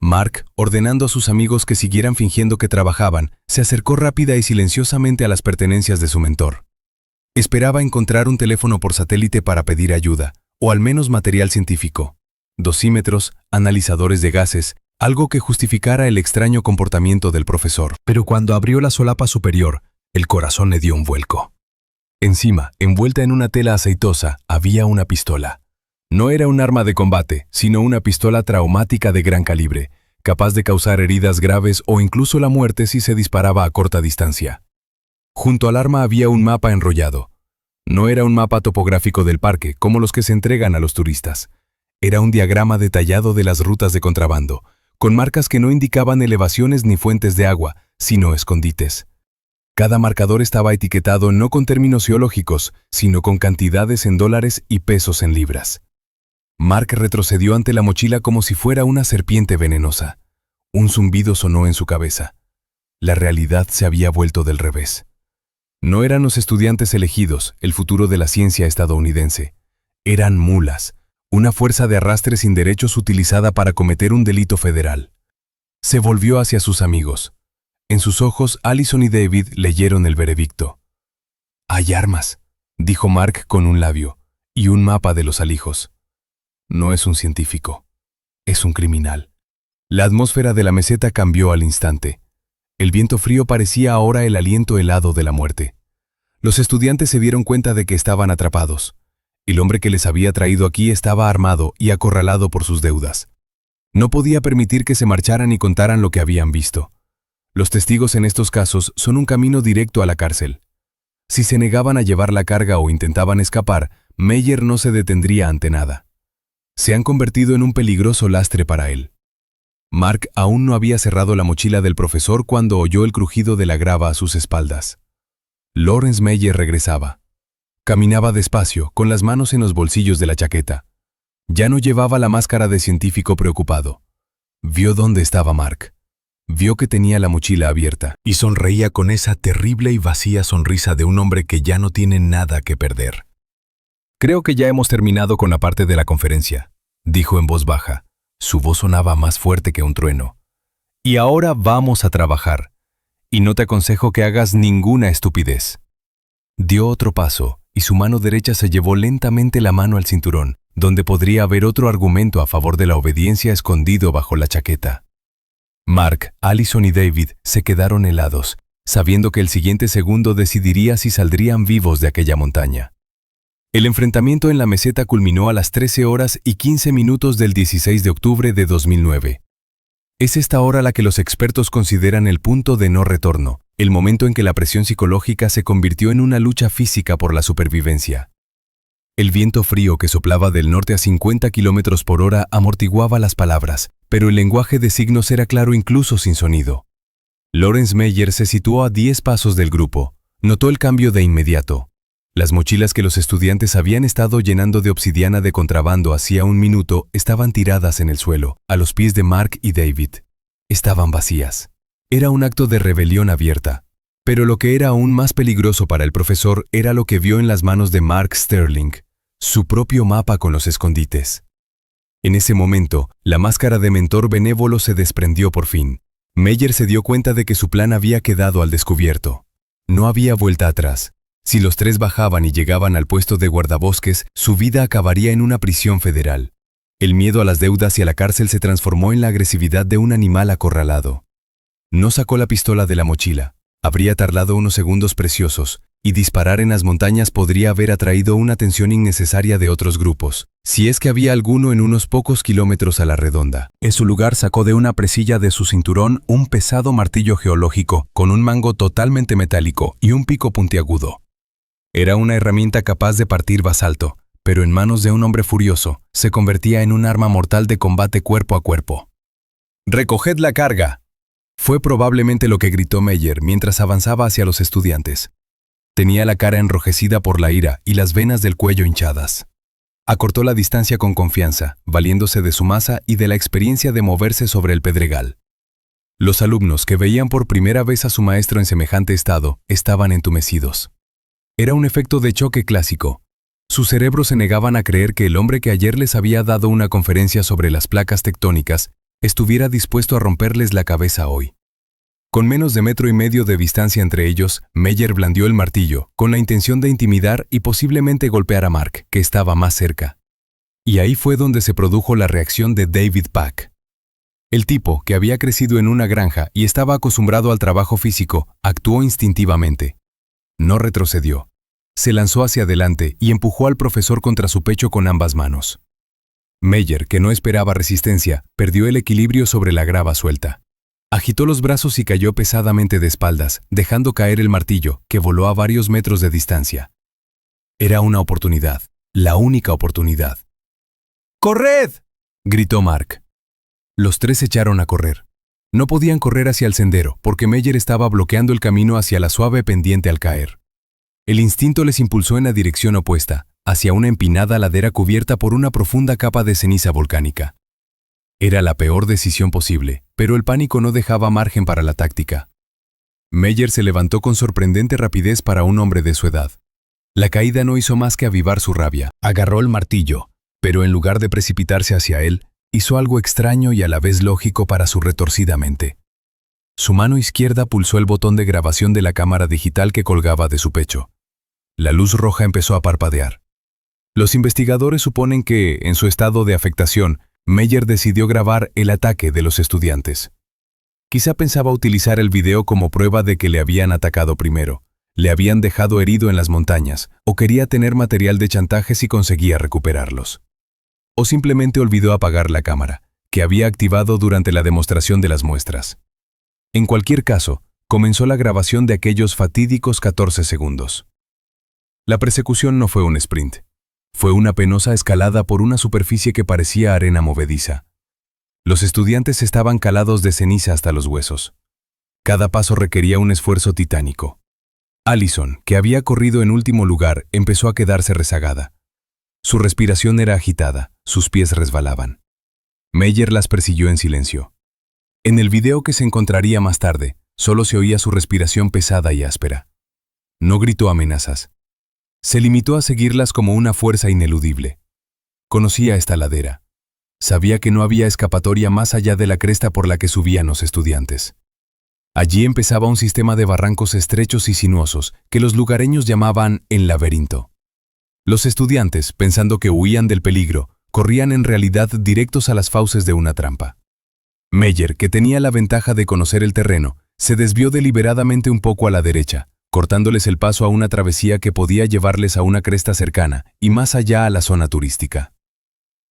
Mark, ordenando a sus amigos que siguieran fingiendo que trabajaban, se acercó rápida y silenciosamente a las pertenencias de su mentor. Esperaba encontrar un teléfono por satélite para pedir ayuda, o al menos material científico. Dosímetros, analizadores de gases, algo que justificara el extraño comportamiento del profesor. Pero cuando abrió la solapa superior, el corazón le dio un vuelco. Encima, envuelta en una tela aceitosa, había una pistola. No era un arma de combate, sino una pistola traumática de gran calibre, capaz de causar heridas graves o incluso la muerte si se disparaba a corta distancia. Junto al arma había un mapa enrollado. No era un mapa topográfico del parque, como los que se entregan a los turistas. Era un diagrama detallado de las rutas de contrabando, con marcas que no indicaban elevaciones ni fuentes de agua, sino escondites. Cada marcador estaba etiquetado no con términos geológicos, sino con cantidades en dólares y pesos en libras. Mark retrocedió ante la mochila como si fuera una serpiente venenosa. Un zumbido sonó en su cabeza. La realidad se había vuelto del revés. No eran los estudiantes elegidos, el futuro de la ciencia estadounidense. Eran mulas, una fuerza de arrastre sin derechos utilizada para cometer un delito federal. Se volvió hacia sus amigos. En sus ojos, Allison y David leyeron el veredicto. «Hay armas», dijo Mark con un labio, «y un mapa de los alijos». No es un científico, es un criminal. La atmósfera de la meseta cambió al instante. El viento frío parecía ahora el aliento helado de la muerte. Los estudiantes se dieron cuenta de que estaban atrapados. El hombre que les había traído aquí estaba armado y acorralado por sus deudas. No podía permitir que se marcharan y contaran lo que habían visto. Los testigos en estos casos son un camino directo a la cárcel. Si se negaban a llevar la carga o intentaban escapar, Meyer no se detendría ante nada. Se han convertido en un peligroso lastre para él. Mark aún no había cerrado la mochila del profesor cuando oyó el crujido de la grava a sus espaldas. Lawrence Meyer regresaba. Caminaba despacio, con las manos en los bolsillos de la chaqueta. Ya no llevaba la máscara de científico preocupado. Vio dónde estaba Mark. Vio que tenía la mochila abierta y sonreía con esa terrible y vacía sonrisa de un hombre que ya no tiene nada que perder. «Creo que ya hemos terminado con la parte de la conferencia», dijo en voz baja. Su voz sonaba más fuerte que un trueno. Y ahora vamos a trabajar. Y no te aconsejo que hagas ninguna estupidez. Dio otro paso, y su mano derecha se llevó lentamente la mano al cinturón, donde podría haber otro argumento a favor de la obediencia escondido bajo la chaqueta. Mark, Allison y David se quedaron helados, sabiendo que el siguiente segundo decidiría si saldrían vivos de aquella montaña. El enfrentamiento en la meseta culminó a las 13:15 del 16 de octubre de 2009. Es esta hora la que los expertos consideran el punto de no retorno, el momento en que la presión psicológica se convirtió en una lucha física por la supervivencia. El viento frío que soplaba del norte a 50 km por hora amortiguaba las palabras, pero el lenguaje de signos era claro incluso sin sonido. Lawrence Meyer se situó a 10 pasos del grupo. Notó el cambio de inmediato. Las mochilas que los estudiantes habían estado llenando de obsidiana de contrabando hacía un minuto estaban tiradas en el suelo, a los pies de Mark y David. Estaban vacías. Era un acto de rebelión abierta. Pero lo que era aún más peligroso para el profesor era lo que vio en las manos de Mark Sterling, su propio mapa con los escondites. En ese momento, la máscara de mentor benévolo se desprendió por fin. Meyer se dio cuenta de que su plan había quedado al descubierto. No había vuelta atrás. Si los tres bajaban y llegaban al puesto de guardabosques, su vida acabaría en una prisión federal. El miedo a las deudas y a la cárcel se transformó en la agresividad de un animal acorralado. No sacó la pistola de la mochila. Habría tardado unos segundos preciosos, y disparar en las montañas podría haber atraído una atención innecesaria de otros grupos, si es que había alguno en unos pocos kilómetros a la redonda. En su lugar sacó de una presilla de su cinturón un pesado martillo geológico, con un mango totalmente metálico y un pico puntiagudo. Era una herramienta capaz de partir basalto, pero en manos de un hombre furioso, se convertía en un arma mortal de combate cuerpo a cuerpo. «¡Recoged la carga!», fue probablemente lo que gritó Meyer mientras avanzaba hacia los estudiantes. Tenía la cara enrojecida por la ira y las venas del cuello hinchadas. Acortó la distancia con confianza, valiéndose de su masa y de la experiencia de moverse sobre el pedregal. Los alumnos que veían por primera vez a su maestro en semejante estado estaban entumecidos. Era un efecto de choque clásico. Sus cerebros se negaban a creer que el hombre que ayer les había dado una conferencia sobre las placas tectónicas estuviera dispuesto a romperles la cabeza hoy. Con menos de 1,5 metros de distancia entre ellos, Meyer blandió el martillo, con la intención de intimidar y posiblemente golpear a Mark, que estaba más cerca. Y ahí fue donde se produjo la reacción de David Pack. El tipo, que había crecido en una granja y estaba acostumbrado al trabajo físico, actuó instintivamente. No retrocedió. Se lanzó hacia adelante y empujó al profesor contra su pecho con ambas manos. Meyer, que no esperaba resistencia, perdió el equilibrio sobre la grava suelta. Agitó los brazos y cayó pesadamente de espaldas, dejando caer el martillo, que voló a varios metros de distancia. Era una oportunidad, la única oportunidad. ¡Corred!, gritó Mark. Los tres se echaron a correr. No podían correr hacia el sendero, porque Meyer estaba bloqueando el camino hacia la suave pendiente al caer. El instinto les impulsó en la dirección opuesta, hacia una empinada ladera cubierta por una profunda capa de ceniza volcánica. Era la peor decisión posible, pero el pánico no dejaba margen para la táctica. Meyer se levantó con sorprendente rapidez para un hombre de su edad. La caída no hizo más que avivar su rabia. Agarró el martillo, pero en lugar de precipitarse hacia él, hizo algo extraño y a la vez lógico para su retorcida mente. Su mano izquierda pulsó el botón de grabación de la cámara digital que colgaba de su pecho. La luz roja empezó a parpadear. Los investigadores suponen que, en su estado de afectación, Meyer decidió grabar el ataque de los estudiantes. Quizá pensaba utilizar el video como prueba de que le habían atacado primero, le habían dejado herido en las montañas, o quería tener material de chantaje si conseguía recuperarlos. O simplemente olvidó apagar la cámara, que había activado durante la demostración de las muestras. En cualquier caso, comenzó la grabación de aquellos fatídicos 14 segundos. La persecución no fue un sprint. Fue una penosa escalada por una superficie que parecía arena movediza. Los estudiantes estaban calados de ceniza hasta los huesos. Cada paso requería un esfuerzo titánico. Allison, que había corrido en último lugar, empezó a quedarse rezagada. Su respiración era agitada, sus pies resbalaban. Meyer las persiguió en silencio. En el video que se encontraría más tarde, solo se oía su respiración pesada y áspera. No gritó amenazas. Se limitó a seguirlas como una fuerza ineludible. Conocía esta ladera. Sabía que no había escapatoria más allá de la cresta por la que subían los estudiantes. Allí empezaba un sistema de barrancos estrechos y sinuosos que los lugareños llamaban el laberinto. Los estudiantes, pensando que huían del peligro, corrían en realidad directos a las fauces de una trampa. Meyer, que tenía la ventaja de conocer el terreno, se desvió deliberadamente un poco a la derecha, cortándoles el paso a una travesía que podía llevarles a una cresta cercana y más allá a la zona turística.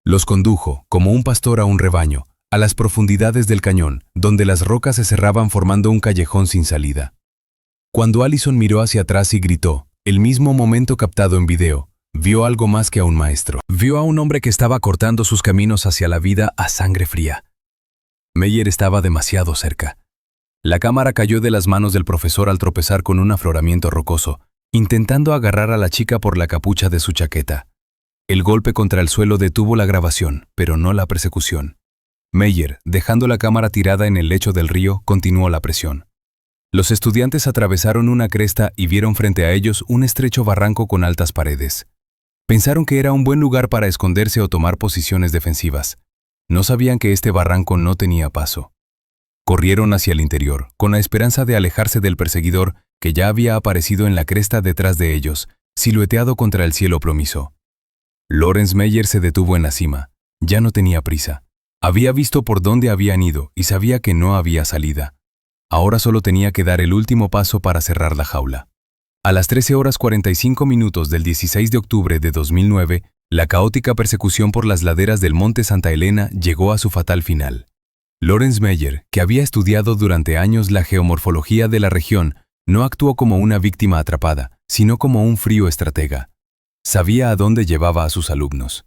Los condujo, como un pastor a un rebaño, a las profundidades del cañón, donde las rocas se cerraban formando un callejón sin salida. Cuando Allison miró hacia atrás y gritó, el mismo momento captado en video, vio algo más que a un maestro. Vio a un hombre que estaba cortando sus caminos hacia la vida a sangre fría. Meyer estaba demasiado cerca. La cámara cayó de las manos del profesor al tropezar con un afloramiento rocoso, intentando agarrar a la chica por la capucha de su chaqueta. El golpe contra el suelo detuvo la grabación, pero no la persecución. Meyer, dejando la cámara tirada en el lecho del río, continuó la presión. Los estudiantes atravesaron una cresta y vieron frente a ellos un estrecho barranco con altas paredes. Pensaron que era un buen lugar para esconderse o tomar posiciones defensivas. No sabían que este barranco no tenía paso. Corrieron hacia el interior, con la esperanza de alejarse del perseguidor que ya había aparecido en la cresta detrás de ellos, silueteado contra el cielo plomizo. Lawrence Meyer se detuvo en la cima. Ya no tenía prisa. Había visto por dónde habían ido y sabía que no había salida. Ahora solo tenía que dar el último paso para cerrar la jaula. A las 13:45 del 16 de octubre de 2009, la caótica persecución por las laderas del Monte Santa Elena llegó a su fatal final. Lawrence Meyer, que había estudiado durante años la geomorfología de la región, no actuó como una víctima atrapada, sino como un frío estratega. Sabía a dónde llevaba a sus alumnos.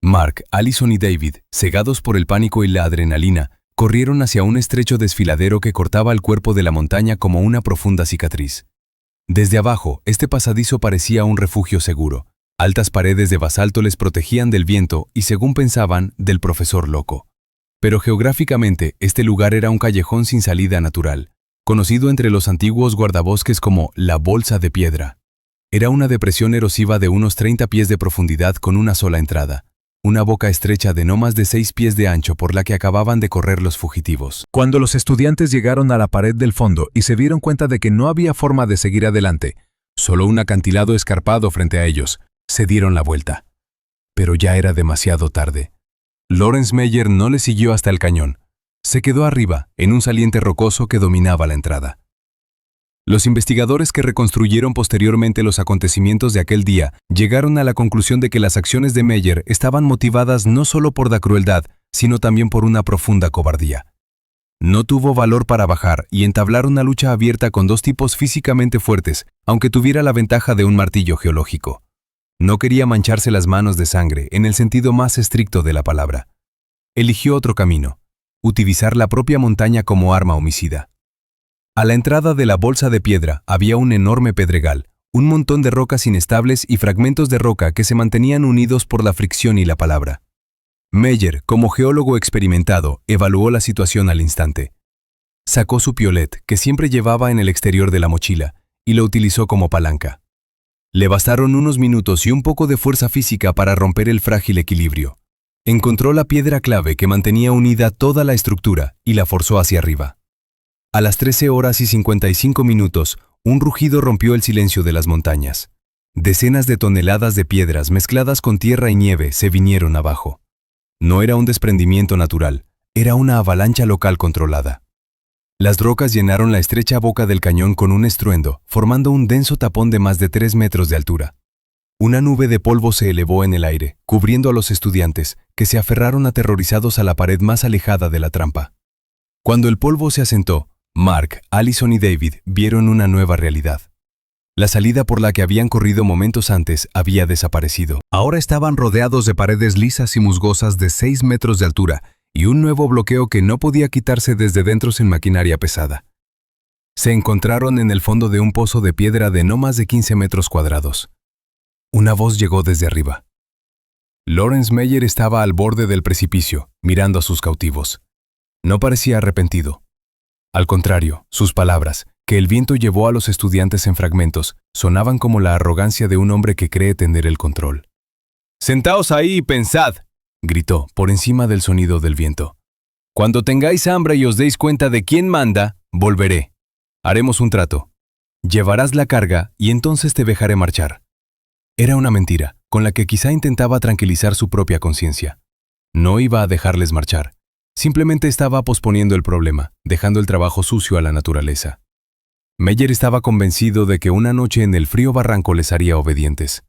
Mark, Allison y David, cegados por el pánico y la adrenalina, corrieron hacia un estrecho desfiladero que cortaba el cuerpo de la montaña como una profunda cicatriz. Desde abajo, este pasadizo parecía un refugio seguro. Altas paredes de basalto les protegían del viento y, según pensaban, del profesor loco. Pero geográficamente, este lugar era un callejón sin salida natural, conocido entre los antiguos guardabosques como la Bolsa de Piedra. Era una depresión erosiva de unos 30 pies de profundidad con una sola entrada. Una boca estrecha de no más de 6 pies de ancho por la que acababan de correr los fugitivos. Cuando los estudiantes llegaron a la pared del fondo y se dieron cuenta de que no había forma de seguir adelante, solo un acantilado escarpado frente a ellos, se dieron la vuelta. Pero ya era demasiado tarde. Lawrence Meyer no le siguió hasta el cañón. Se quedó arriba, en un saliente rocoso que dominaba la entrada. Los investigadores que reconstruyeron posteriormente los acontecimientos de aquel día llegaron a la conclusión de que las acciones de Meyer estaban motivadas no solo por la crueldad, sino también por una profunda cobardía. No tuvo valor para bajar y entablar una lucha abierta con dos tipos físicamente fuertes, aunque tuviera la ventaja de un martillo geológico. No quería mancharse las manos de sangre en el sentido más estricto de la palabra. Eligió otro camino: utilizar la propia montaña como arma homicida. A la entrada de la Bolsa de Piedra había un enorme pedregal, un montón de rocas inestables y fragmentos de roca que se mantenían unidos por la fricción y la palabra. Meyer, como geólogo experimentado, evaluó la situación al instante. Sacó su piolet, que siempre llevaba en el exterior de la mochila, y lo utilizó como palanca. Le bastaron unos minutos y un poco de fuerza física para romper el frágil equilibrio. Encontró la piedra clave que mantenía unida toda la estructura y la forzó hacia arriba. A las 13:55, un rugido rompió el silencio de las montañas. Decenas de toneladas de piedras mezcladas con tierra y nieve se vinieron abajo. No era un desprendimiento natural, era una avalancha local controlada. Las rocas llenaron la estrecha boca del cañón con un estruendo, formando un denso tapón de más de 3 metros de altura. Una nube de polvo se elevó en el aire, cubriendo a los estudiantes, que se aferraron aterrorizados a la pared más alejada de la trampa. Cuando el polvo se asentó, Mark, Allison y David vieron una nueva realidad. La salida por la que habían corrido momentos antes había desaparecido. Ahora estaban rodeados de paredes lisas y musgosas de 6 metros de altura y un nuevo bloqueo que no podía quitarse desde dentro sin maquinaria pesada. Se encontraron en el fondo de un pozo de piedra de no más de 15 metros cuadrados. Una voz llegó desde arriba. Lawrence Meyer estaba al borde del precipicio, mirando a sus cautivos. No parecía arrepentido. Al contrario, sus palabras, que el viento llevó a los estudiantes en fragmentos, sonaban como la arrogancia de un hombre que cree tener el control. «Sentaos ahí y pensad», gritó, por encima del sonido del viento. «Cuando tengáis hambre y os deis cuenta de quién manda, volveré. Haremos un trato. Llevarás la carga y entonces te dejaré marchar». Era una mentira, con la que quizá intentaba tranquilizar su propia conciencia. No iba a dejarles marchar. Simplemente estaba posponiendo el problema, dejando el trabajo sucio a la naturaleza. Meyer estaba convencido de que una noche en el frío barranco les haría obedientes.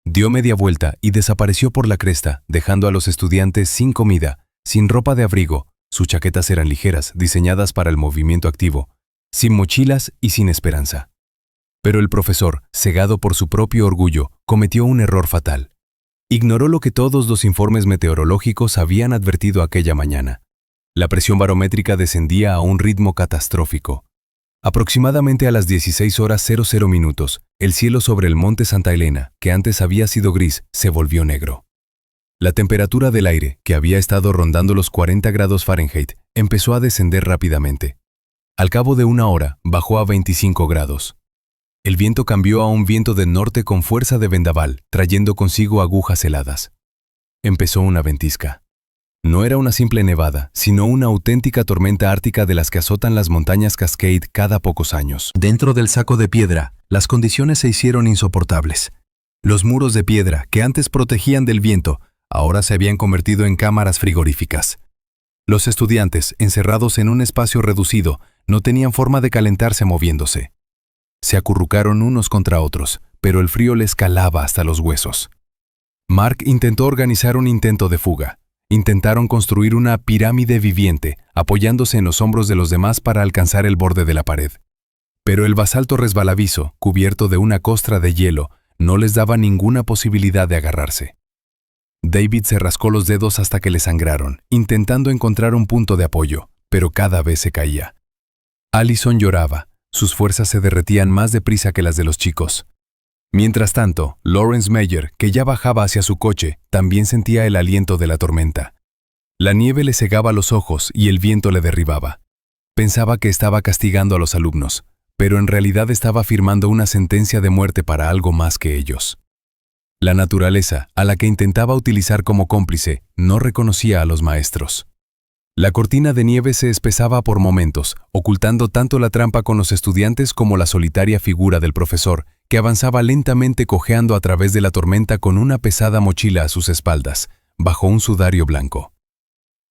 Dio media vuelta y desapareció por la cresta, dejando a los estudiantes sin comida, sin ropa de abrigo, sus chaquetas eran ligeras, diseñadas para el movimiento activo, sin mochilas y sin esperanza. Pero el profesor, cegado por su propio orgullo, cometió un error fatal. Ignoró lo que todos los informes meteorológicos habían advertido aquella mañana. La presión barométrica descendía a un ritmo catastrófico. Aproximadamente a las 16:00, el cielo sobre el monte Santa Elena, que antes había sido gris, se volvió negro. La temperatura del aire, que había estado rondando los 40 grados Fahrenheit, empezó a descender rápidamente. Al cabo de una hora, bajó a 25 grados. El viento cambió a un viento del norte con fuerza de vendaval, trayendo consigo agujas heladas. Empezó una ventisca. No era una simple nevada, sino una auténtica tormenta ártica de las que azotan las montañas Cascade cada pocos años. Dentro del saco de piedra, las condiciones se hicieron insoportables. Los muros de piedra, que antes protegían del viento, ahora se habían convertido en cámaras frigoríficas. Los estudiantes, encerrados en un espacio reducido, no tenían forma de calentarse moviéndose. Se acurrucaron unos contra otros, pero el frío les calaba hasta los huesos. Mark intentó organizar un intento de fuga. Intentaron construir una pirámide viviente, apoyándose en los hombros de los demás para alcanzar el borde de la pared. Pero el basalto resbaladizo, cubierto de una costra de hielo, no les daba ninguna posibilidad de agarrarse. David se rascó los dedos hasta que le sangraron, intentando encontrar un punto de apoyo, pero cada vez se caía. Allison lloraba, sus fuerzas se derretían más deprisa que las de los chicos. Mientras tanto, Lawrence Meyer, que ya bajaba hacia su coche, también sentía el aliento de la tormenta. La nieve le cegaba los ojos y el viento le derribaba. Pensaba que estaba castigando a los alumnos, pero en realidad estaba firmando una sentencia de muerte para algo más que ellos. La naturaleza, a la que intentaba utilizar como cómplice, no reconocía a los maestros. La cortina de nieve se espesaba por momentos, ocultando tanto la trampa con los estudiantes como la solitaria figura del profesor, que avanzaba lentamente cojeando a través de la tormenta con una pesada mochila a sus espaldas, bajo un sudario blanco.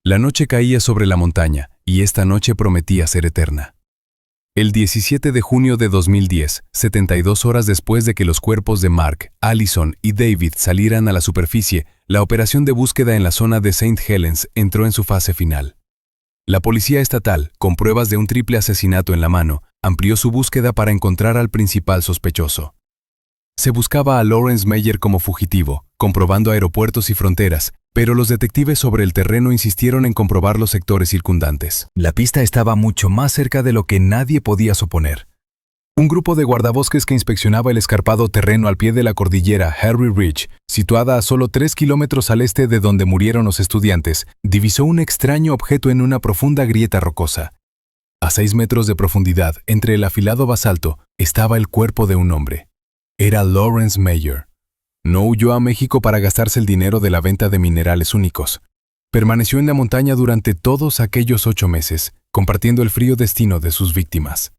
La noche caía sobre la montaña, y esta noche prometía ser eterna. El 17 de junio de 2010, 72 horas después de que los cuerpos de Mark, Allison y David salieran a la superficie, la operación de búsqueda en la zona de St. Helens entró en su fase final. La policía estatal, con pruebas de un triple asesinato en la mano, amplió su búsqueda para encontrar al principal sospechoso. Se buscaba a Lawrence Meyer como fugitivo, comprobando aeropuertos y fronteras, pero los detectives sobre el terreno insistieron en comprobar los sectores circundantes. La pista estaba mucho más cerca de lo que nadie podía suponer. Un grupo de guardabosques que inspeccionaba el escarpado terreno al pie de la cordillera Harry Ridge, situada a solo 3 kilómetros al este de donde murieron los estudiantes, divisó un extraño objeto en una profunda grieta rocosa. A 6 metros de profundidad, entre el afilado basalto, estaba el cuerpo de un hombre. Era Lawrence Meyer. No huyó a México para gastarse el dinero de la venta de minerales únicos. Permaneció en la montaña durante todos aquellos 8 meses, compartiendo el frío destino de sus víctimas.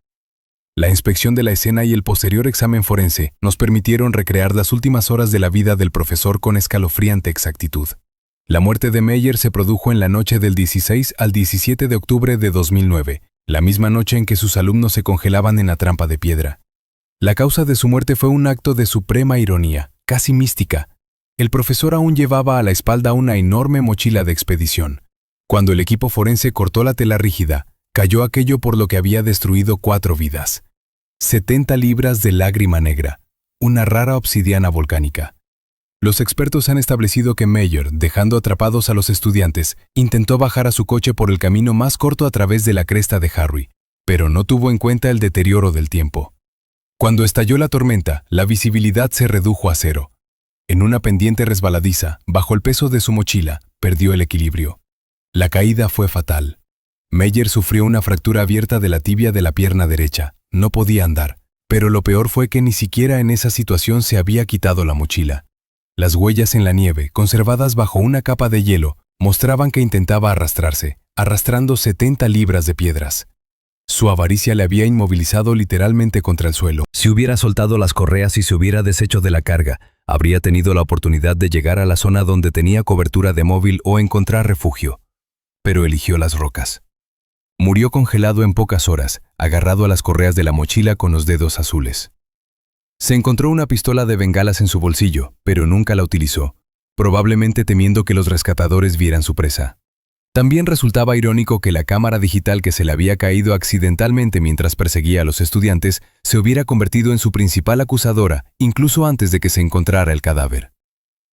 La inspección de la escena y el posterior examen forense nos permitieron recrear las últimas horas de la vida del profesor con escalofriante exactitud. La muerte de Meyer se produjo en la noche del 16 al 17 de octubre de 2009, la misma noche en que sus alumnos se congelaban en la trampa de piedra. La causa de su muerte fue un acto de suprema ironía, casi mística. El profesor aún llevaba a la espalda una enorme mochila de expedición. Cuando el equipo forense cortó la tela rígida, cayó aquello por lo que había destruido 4 vidas. 70 libras de lágrima negra, una rara obsidiana volcánica. Los expertos han establecido que Meyer, dejando atrapados a los estudiantes, intentó bajar a su coche por el camino más corto a través de la cresta de Harry, pero no tuvo en cuenta el deterioro del tiempo. Cuando estalló la tormenta, la visibilidad se redujo a 0. En una pendiente resbaladiza, bajo el peso de su mochila, perdió el equilibrio. La caída fue fatal. Meyer sufrió una fractura abierta de la tibia de la pierna derecha. No podía andar, pero lo peor fue que ni siquiera en esa situación se había quitado la mochila. Las huellas en la nieve, conservadas bajo una capa de hielo, mostraban que intentaba arrastrarse, arrastrando 70 libras de piedras. Su avaricia le había inmovilizado literalmente contra el suelo. Si hubiera soltado las correas y se hubiera deshecho de la carga, habría tenido la oportunidad de llegar a la zona donde tenía cobertura de móvil o encontrar refugio. Pero eligió las rocas. Murió congelado en pocas horas, agarrado a las correas de la mochila con los dedos azules. Se encontró una pistola de bengalas en su bolsillo, pero nunca la utilizó, probablemente temiendo que los rescatadores vieran su presa. También resultaba irónico que la cámara digital que se le había caído accidentalmente mientras perseguía a los estudiantes se hubiera convertido en su principal acusadora, incluso antes de que se encontrara el cadáver.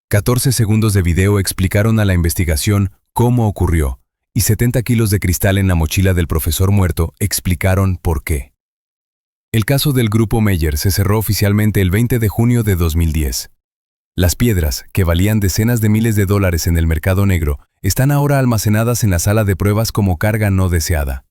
14 segundos de video explicaron a la investigación cómo ocurrió, y 70 kilos de cristal en la mochila del profesor muerto explicaron por qué. El caso del Grupo Meyer se cerró oficialmente el 20 de junio de 2010. Las piedras, que valían decenas de miles de dólares en el mercado negro, están ahora almacenadas en la sala de pruebas como carga no deseada.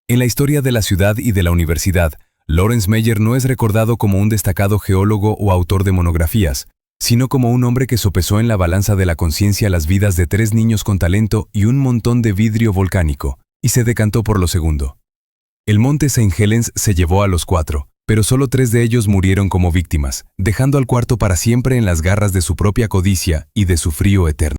En la historia de la ciudad y de la universidad, Lawrence Meyer no es recordado como un destacado geólogo o autor de monografías, sino como un hombre que sopesó en la balanza de la conciencia las vidas de 3 niños con talento y un montón de vidrio volcánico, y se decantó por lo segundo. El monte St. Helens se llevó a los 4, pero solo 3 de ellos murieron como víctimas, dejando al cuarto para siempre en las garras de su propia codicia y de su frío eterno.